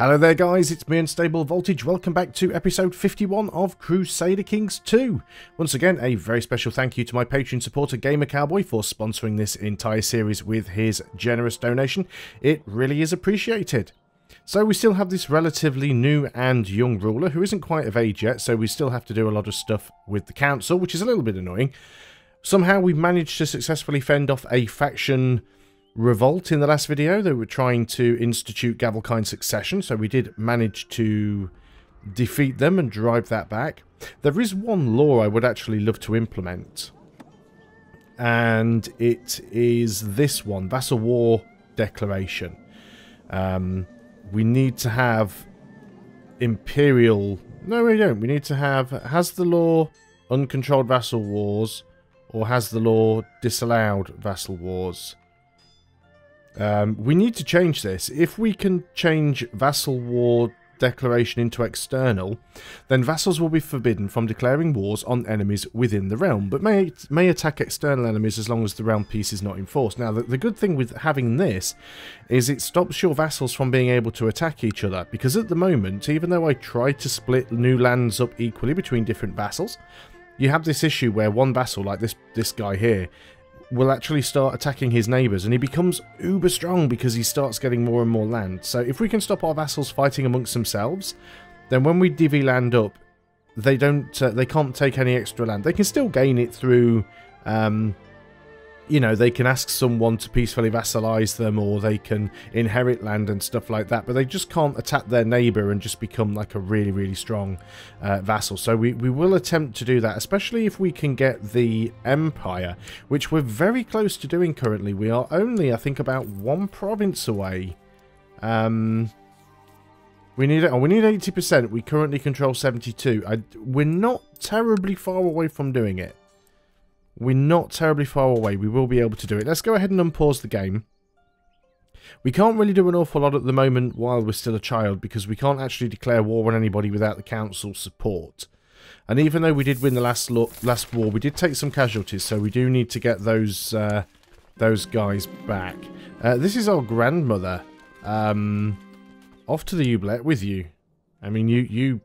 Hello there guys, it's me Unstable Voltage. Welcome back to episode 51 of Crusader Kings 2. Once again, a very special thank you to my Patreon supporter Gamer Cowboy for sponsoring this entire series with his generous donation. It really is appreciated. So we still have this relatively new and young ruler who isn't quite of age yet, so we still have to do a lot of stuff with the council, which is a little bit annoying. Somehow we managed to successfully fend off a faction revolt in the last video. They were trying to institute Gavelkind succession, so we did manage to defeat them and drive that back. There is one law I would actually love to implement, and it is this one, Vassal War Declaration. We need to have Imperial... No, we don't. We need to have... Has the law uncontrolled vassal wars, or has the law disallowed vassal wars? We need to change this. If we can change Vassal War Declaration into external, then vassals will be forbidden from declaring wars on enemies within the realm, but may attack external enemies as long as the realm peace is not enforced. Now, the good thing with having this is it stops your vassals from being able to attack each other, because at the moment, even though I try to split new lands up equally between different vassals, you have this issue where one vassal, like this guy here, will actually start attacking his neighbours, and he becomes uber strong because he starts getting more and more land. So if we can stop our vassals fighting amongst themselves, then when we divvy land up, they can't take any extra land. They can still gain it through, you know, they can ask someone to peacefully vassalize them, or they can inherit land and stuff like that, but they just can't attack their neighbour and just become like a really, really strong vassal. So we will attempt to do that, especially if we can get the Empire, which we're very close to doing currently. We are only, I think, about one province away. We need 80%. We currently control 72. We're not terribly far away from doing it. We're not terribly far away. We will be able to do it. Let's go ahead and unpause the game. We can't really do an awful lot at the moment while we're still a child, because we can't actually declare war on anybody without the council's support. And even though we did win the last war, we did take some casualties, so we do need to get those guys back. This is our grandmother. Off to the oubliette with you. I mean, you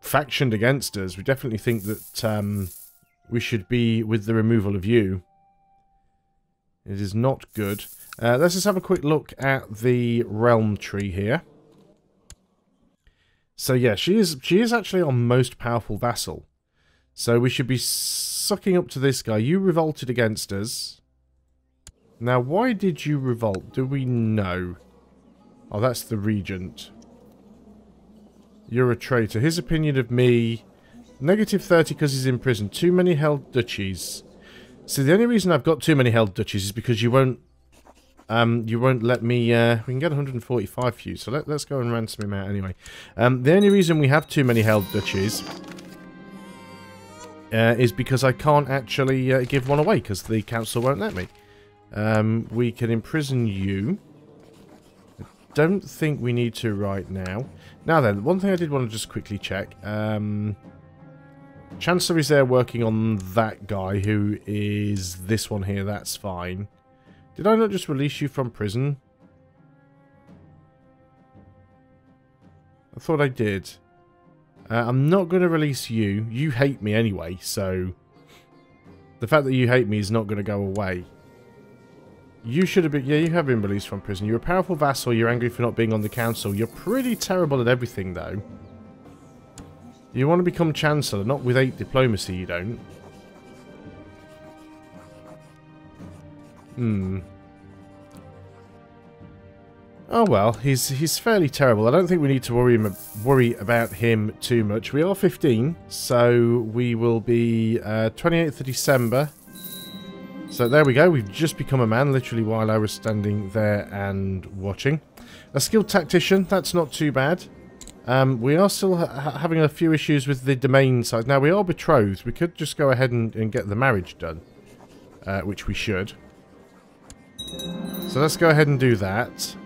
factioned against us. We definitely think that... we should be with the removal of you. It is not good. Let's just have a quick look at the realm tree here. So yeah, she is actually our most powerful vassal. So we should be sucking up to this guy. You revolted against us. Now, why did you revolt? Do we know? Oh, that's the regent. You're a traitor. His opinion of me... -30 because he's in prison. Too many held duchies. So the only reason I've got too many held duchies is because you won't let me, we can get 145 for you, so let's go and ransom him out anyway. The only reason we have too many held duchies is because I can't actually give one away, because the council won't let me. We can imprison you. I don't think we need to right now. Now then, one thing I did want to just quickly check. Chancellor is there working on that guy, who is this one here. That's fine. Did I not just release you from prison? I thought I did. I'm not going to release you. You hate me anyway, so... the fact that you hate me is not going to go away. You should have been... yeah, you have been released from prison. You're a powerful vassal. You're angry for not being on the council. You're pretty terrible at everything, though. You want to become Chancellor, not with 8 diplomacy, you don't. Oh well, he's fairly terrible. I don't think we need to worry about him too much. We are 15, so we will be 28th of December. So there we go, we've just become a man, literally while I was standing there and watching. A skilled tactician, that's not too bad. We are still having a few issues with the domain size. Now, we are betrothed. We could just go ahead and get the marriage done, which we should. So let's go ahead and do that.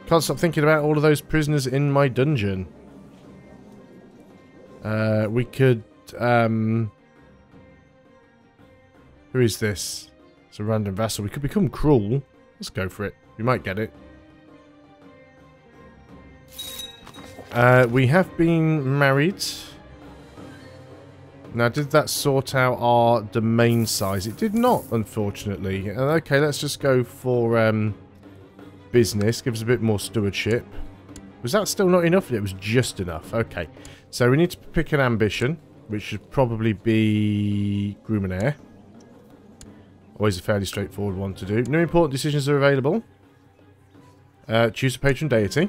Can't stop thinking about all of those prisoners in my dungeon. We could... who is this? It's a random vassal. We could become cruel. Let's go for it. We might get it. We have been married. Now, did that sort out our domain size? It did not, unfortunately. Okay, let's just go for business. Gives a bit more stewardship. Was that still not enough? It was just enough. Okay. So we need to pick an ambition, which should probably be groom and heir. Always a fairly straightforward one to do. No important decisions are available. Choose a patron deity.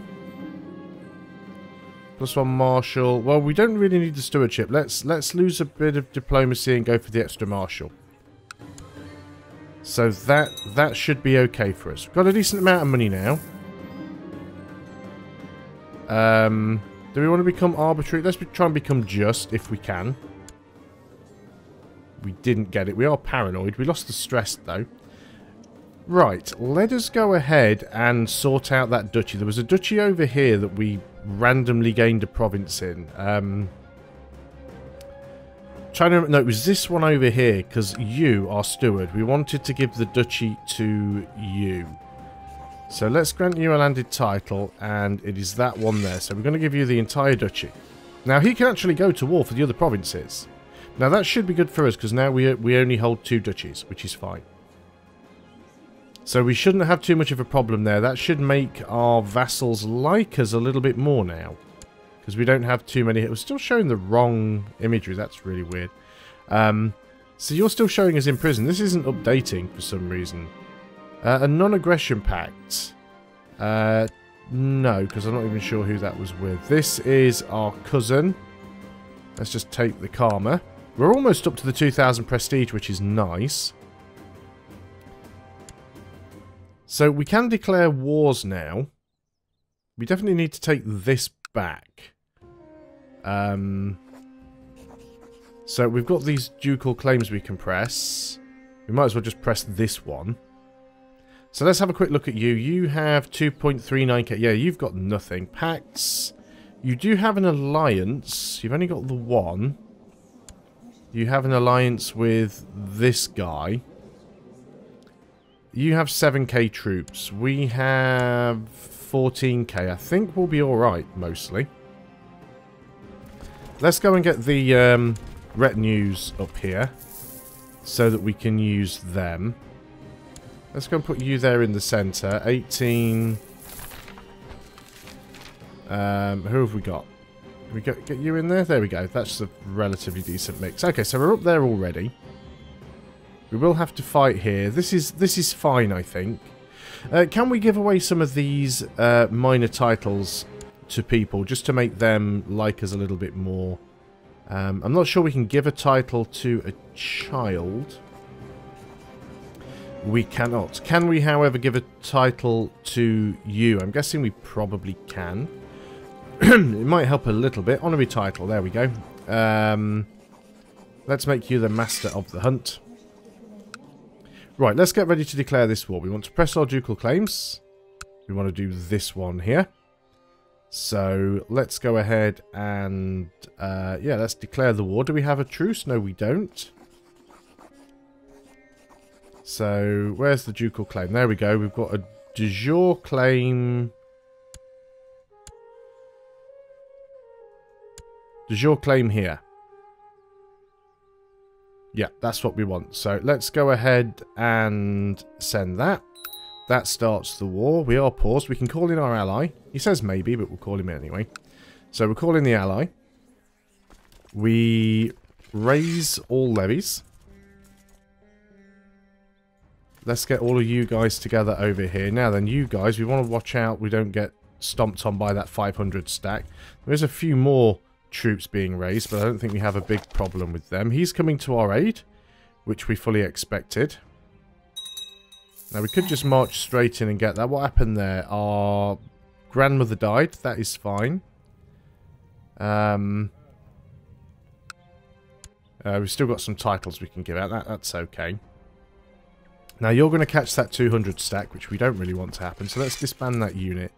+1 marshal. Well, we don't really need the stewardship. Let's lose a bit of diplomacy and go for the extra marshal. So that should be okay for us. We've got a decent amount of money now. Do we want to become arbitrary? Let's try and become just if we can. We didn't get it. We are paranoid. We lost the stress though. Right, let us go ahead and sort out that duchy. There was a duchy over here that we randomly gained a province in. No, it was this one over here, because you are steward. We wanted to give the duchy to you. So let's grant you a landed title, and it is that one there. So we're going to give you the entire duchy. Now, he can actually go to war for the other provinces. Now, that should be good for us, because now we only hold 2 duchies, which is fine. So we shouldn't have too much of a problem there. That should make our vassals like us a little bit more now. Because we don't have too many. It was still showing the wrong imagery. That's really weird. So you're still showing us in prison. This isn't updating for some reason. A non-aggression pact. No, because I'm not even sure who that was with. This is our cousin. Let's just take the karma. We're almost up to the 2000 prestige, which is nice. So we can declare wars now. We definitely need to take this back. So we've got these ducal claims we can press. We might as well just press this one. So let's have a quick look at you. You have 2.39k. Yeah, you've got nothing. Pacts. You do have an alliance. You've only got the one. You have an alliance with this guy. You have 7k troops. We have 14k. I think we'll be alright, mostly. Let's go and get the retinues up here, so that we can use them. Let's go and put you there in the centre. 18... who have we got? Can we get you in there? There we go. That's a relatively decent mix. Okay, so we're up there already. We will have to fight here. This is fine, I think. Can we give away some of these minor titles to people just to make them like us a little bit more? I'm not sure we can give a title to a child. We cannot. Can we, however, give a title to you? I'm guessing we probably can. It might help a little bit. Honorary title. There we go. Let's make you the master of the hunt. Right, let's get ready to declare this war. We want to press our ducal claims. We want to do this one here. So, let's go ahead and, yeah, let's declare the war. Do we have a truce? No, we don't. So, where's the ducal claim? There we go. We've got a de jure claim. De jure claim here. Yeah, that's what we want. So let's go ahead and send that. That starts the war. We are paused. We can call in our ally. He says maybe, but we'll call him anyway. So we're calling the ally. We raise all levies. Let's get all of you guys together over here. Now then, you guys, we want to watch out we don't get stomped on by that 500 stack. There's a few more troops being raised, but I don't think we have a big problem with them. He's coming to our aid, which we fully expected. Now we could just march straight in and get that. What happened there? Our grandmother died. That is fine. We've still got some titles we can give out. That's okay. Now you're going to catch that 200 stack, which we don't really want to happen. So let's disband that unit.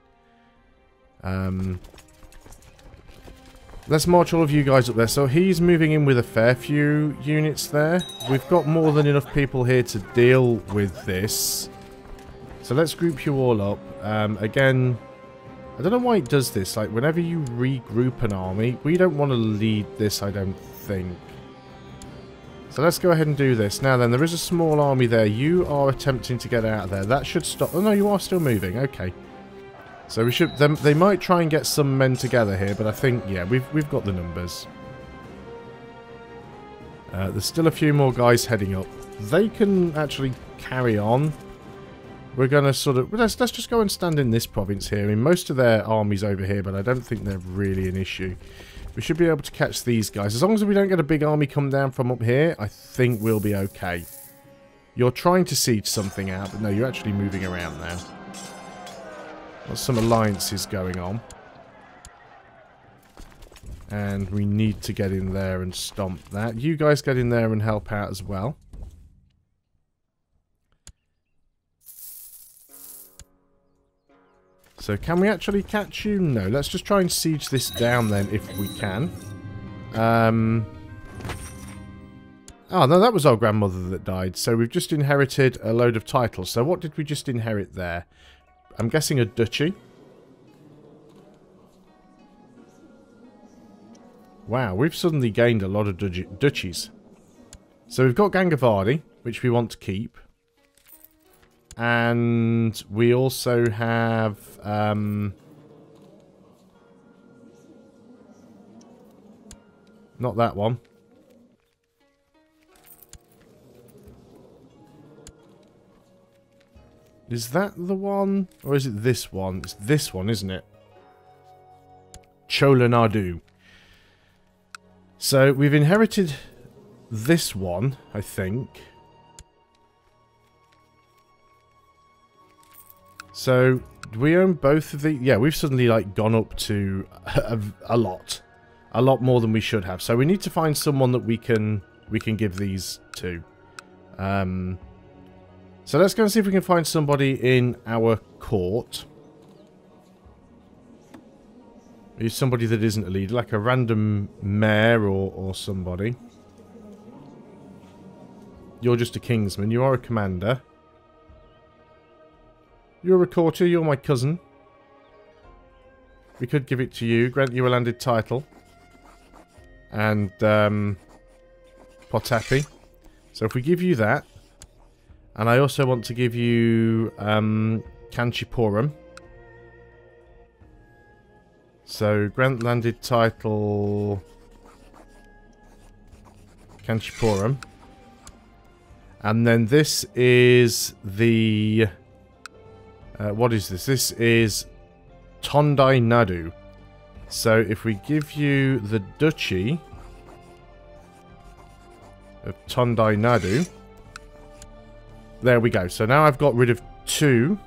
Let's march all of you guys up there. So he's moving in with a fair few units there. We've got more than enough people here to deal with this. So let's group you all up. Again, I don't know why it does this. Like, whenever you regroup an army, we don't want to lead this, I don't think. So let's go ahead and do this. Now then, there is a small army there. You are attempting to get out of there. That should stop. Oh no, you are still moving. Okay. So we should. They might try and get some men together here, but I think, yeah, we've got the numbers. There's still a few more guys heading up. They can actually carry on. We're going to sort of... Let's just go and stand in this province here. I mean, most of their army's over here, but I don't think they're really an issue. We should be able to catch these guys. As long as we don't get a big army come down from up here, I think we'll be okay. You're trying to siege something out, but no, you're actually moving around now. There's some alliances going on. And we need to get in there and stomp that. You guys get in there and help out as well. So can we actually catch you? No, let's just try and siege this down then if we can. Oh no, that was our grandmother that died. So we've just inherited a load of titles. So what did we just inherit there? I'm guessing a duchy. Wow, we've suddenly gained a lot of duchies. So we've got Gangavadi, which we want to keep. And we also have... not that one. Is that the one? Or is it this one? It's this one, isn't it? Chola Nadu. So we've inherited this one, I think. So, do we own both of the... Yeah, we've suddenly, like, gone up to a lot. A lot more than we should have. So we need to find someone that we can give these to. So let's go and see if we can find somebody in our court. Maybe somebody that isn't a leader, like a random mayor or somebody. You're just a kingsman. You are a commander. You're a courtier, you're my cousin. We could give it to you, grant you a landed title. And, Potapi. So if we give you that, and I also want to give you, Kanchipuram. So, grant landed title, Kanchipuram. And then this is the... what is this? This is Tondai Nadu. So if we give you the Duchy of Tondai Nadu. There we go. So now I've got rid of 2.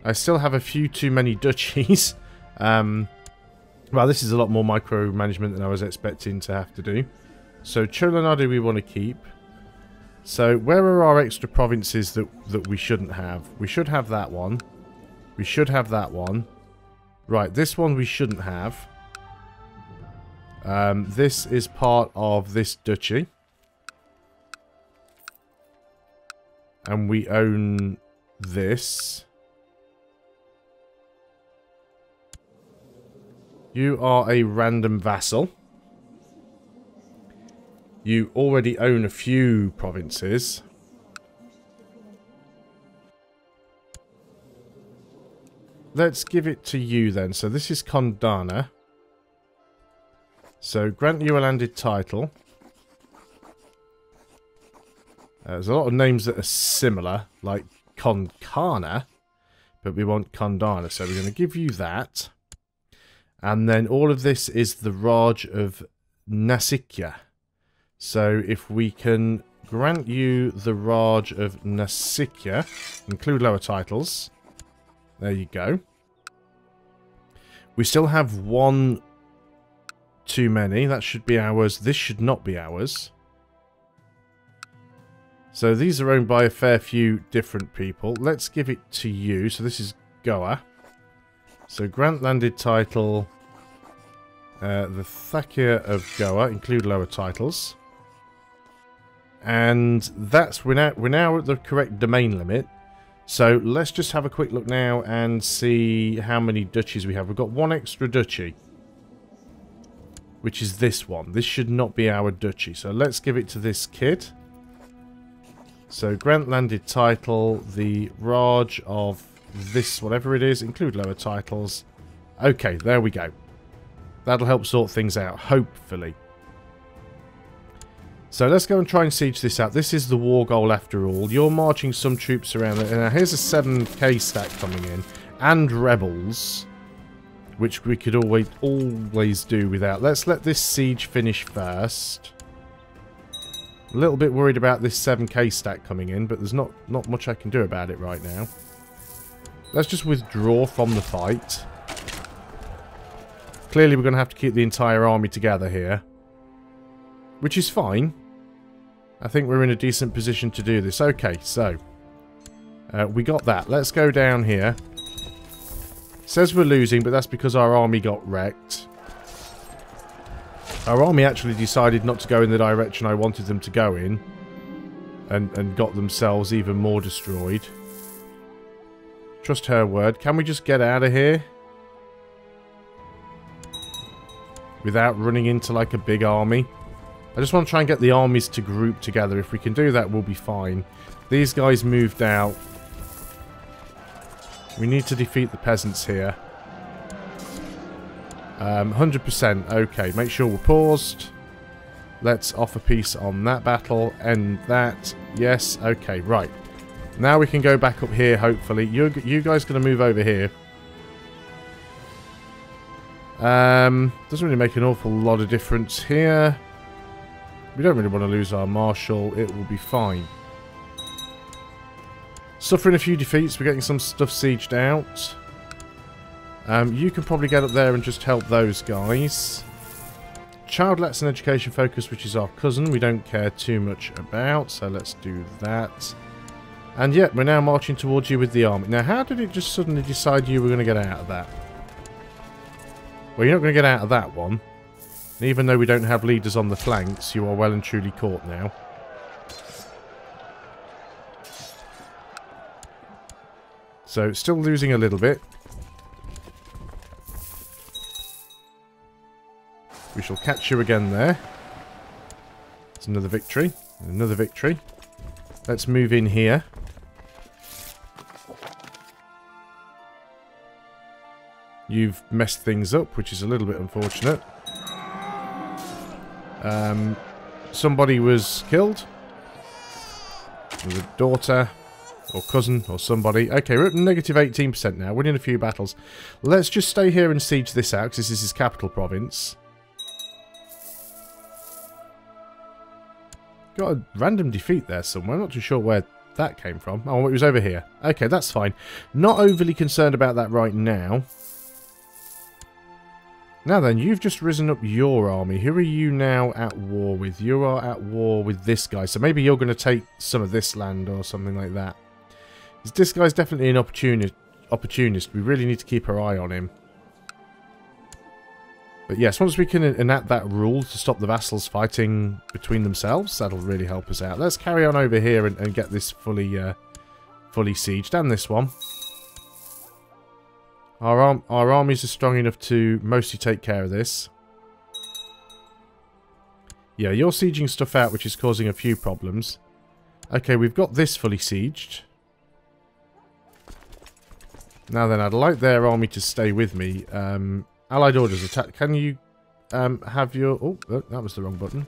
I still have a few too many duchies. Well, this is a lot more micromanagement than I was expecting to have to do. So Chola Nadu we want to keep. So, where are our extra provinces that we shouldn't have? We should have that one. We should have that one. Right, this one we shouldn't have. This is part of this duchy. And we own this. You are a random vassal. You already own a few provinces. Let's give it to you then. So this is Kondana. So grant you a landed title. There's a lot of names that are similar, like Konkana, but we want Kondana. So we're going to give you that. And then all of this is the Raj of Nasikya. So if we can grant you the Raj of Nasikya, include lower titles. There you go. We still have 1 too many. That should be ours. This should not be ours. So these are owned by a fair few different people. Let's give it to you. So this is Goa. So grant landed title, the Thakir of Goa, include lower titles. And that's we're now at the correct domain limit. So let's just have a quick look now and see how many duchies we have. We've got one extra duchy, which is this one. This should not be our duchy. So let's give it to this kid. So grant landed title, the Raj of this, whatever it is, include lower titles. Okay, there we go. That'll help sort things out, hopefully. So let's go and try and siege this out. This is the war goal after all. You're marching some troops around. Now here's a 7k stack coming in. And rebels. Which we could always do without. Let's let this siege finish first. A little bit worried about this 7k stack coming in. But there's not much I can do about it right now. Let's just withdraw from the fight. Clearly we're going to have to keep the entire army together here. Which is fine. I think we're in a decent position to do this. Okay, so. We got that. Let's go down here. Says we're losing, but that's because our army got wrecked. Our army actually decided not to go in the direction I wanted them to go in. And got themselves even more destroyed. Trust her word. Can we just get out of here? Without running into like a big army. I just want to try and get the armies to group together. If we can do that, we'll be fine. These guys moved out. We need to defeat the peasants here. 100%. Okay, make sure we're paused. Let's offer peace on that battle. End that. Yes. Okay, right. Now we can go back up here, hopefully. You guys going to move over here. Doesn't really make an awful lot of difference here. We don't really want to lose our marshal. It will be fine. Suffering a few defeats. We're getting some stuff sieged out. You can probably get up there and just help those guys. Childlets and education focus, which is our cousin. We don't care too much about. So let's do that. And yet, we're now marching towards you with the army. Now, how did it just suddenly decide you were going to get out of that? Well, you're not going to get out of that one. And even though we don't have leaders on the flanks, you are well and truly caught now. So, still losing a little bit. We shall catch you again there. It's another victory. Another victory. Let's move in here. You've messed things up, which is a little bit unfortunate. Somebody was killed. With a daughter, or cousin, or somebody. Okay, we're at negative 18% now, winning a few battles. Let's just stay here and siege this out, because this is his capital province. Got a random defeat there somewhere. I'm not too sure where that came from. Oh, it was over here. Okay, that's fine. Not overly concerned about that right now. Now then, you've just risen up your army. Who are you now at war with? You are at war with this guy. So maybe you're going to take some of this land or something like that. This guy's definitely an opportunist. We really need to keep our eye on him. But yes, once we can enact that rule to stop the vassals fighting between themselves, that'll really help us out. Let's carry on over here and get this fully sieged. And this one. Our armies are strong enough to mostly take care of this. Yeah, you're sieging stuff out, which is causing a few problems. Okay, we've got this fully sieged. Now then, I'd like their army to stay with me. Allied orders attack. Can you have your... Oh, that was the wrong button.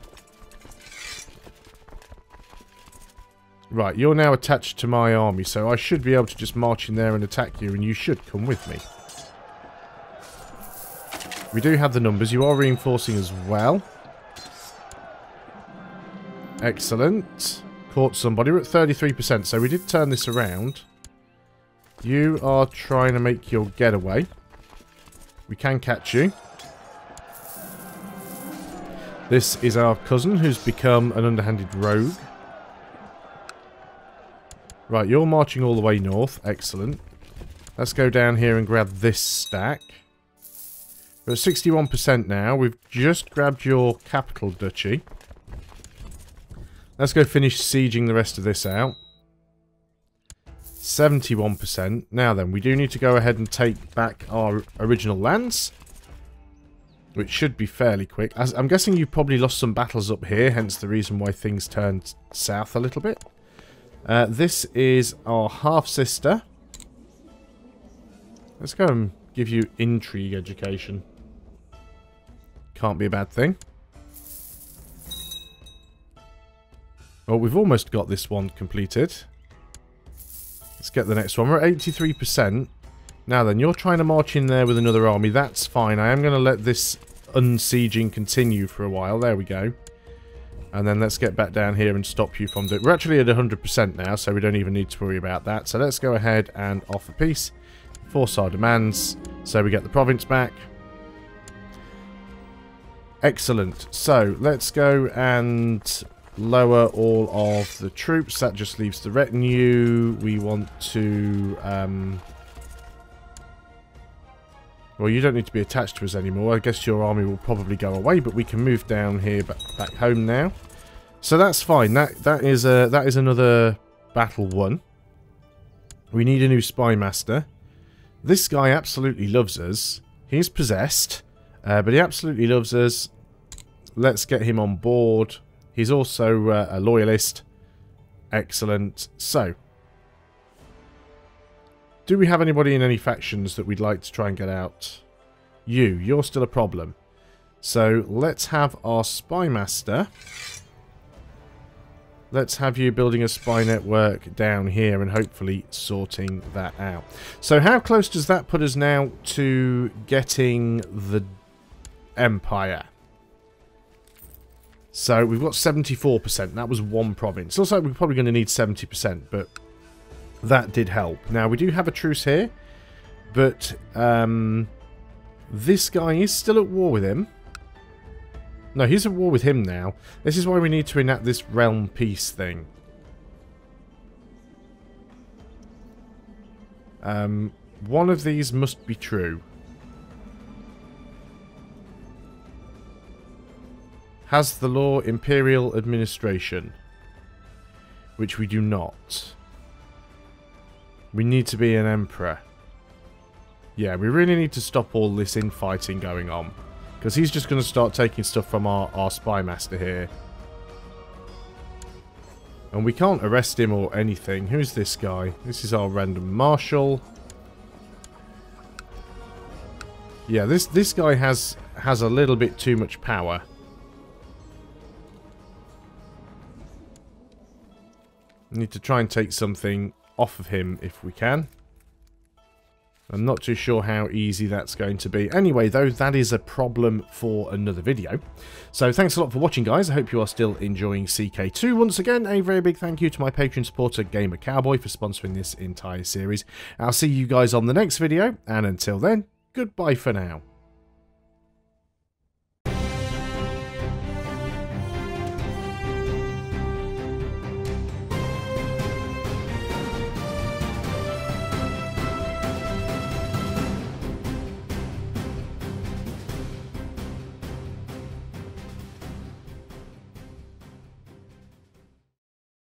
Right, you're now attached to my army, so I should be able to just march in there and attack you, and you should come with me. We do have the numbers. You are reinforcing as well. Excellent. Caught somebody. We're at 33%, so we did turn this around. You are trying to make your getaway. We can catch you. This is our cousin who's become an underhanded rogue. Right, you're marching all the way north. Excellent. Let's go down here and grab this stack. We're at 61% now. We've just grabbed your capital duchy. Let's go finish sieging the rest of this out. 71%. Now then, we do need to go ahead and take back our original lands, which should be fairly quick. I'm guessing you've probably lost some battles up here, hence the reason why things turned south a little bit. This is our half-sister. Let's go and give you intrigue education. Can't be a bad thing. Well, we've almost got this one completed. Let's get the next one. We're at 83%. Now then, you're trying to march in there with another army. That's fine. I am going to let this unsieging continue for a while. There we go. And then let's get back down here and stop you from doing... We're actually at 100% now, so we don't even need to worry about that. So let's go ahead and offer peace. Force our demands. So we get the province back. Excellent. So let's go and lower all of the troops. That just leaves the retinue. We want to... well, you don't need to be attached to us anymore. I guess your army will probably go away, but we can move down here back home now. So that's fine. That is another battle won. We need a new spy master. This guy absolutely loves us. He's possessed, but he absolutely loves us. Let's get him on board. He's also a loyalist. Excellent. So, do we have anybody in any factions that we'd like to try and get out? You're still a problem. So, let's have our spy master. Let's have you building a spy network down here and hopefully sorting that out. So, how close does that put us now to getting the Empire? So, we've got 74%. That was one province. Looks like we're probably going to need 70%, but that did help. Now, we do have a truce here, but this guy is still at war with him. No, he's at war with him now. This is why we need to enact this realm peace thing. One of these must be true. Has the law imperial administration? Which we do not. We need to be an emperor. Yeah, we really need to stop all this infighting going on. Because he's just going to start taking stuff from our spy master here. And we can't arrest him or anything. Who's this guy? This is our random marshal. Yeah, this guy has a little bit too much power. We need to try and take something off of him if we can. I'm not too sure how easy that's going to be. Anyway, though, that is a problem for another video. So thanks a lot for watching, guys. I hope you are still enjoying CK2. Once again, a very big thank you to my Patreon supporter, Gamer Cowboy, for sponsoring this entire series. I'll see you guys on the next video, and until then, goodbye for now.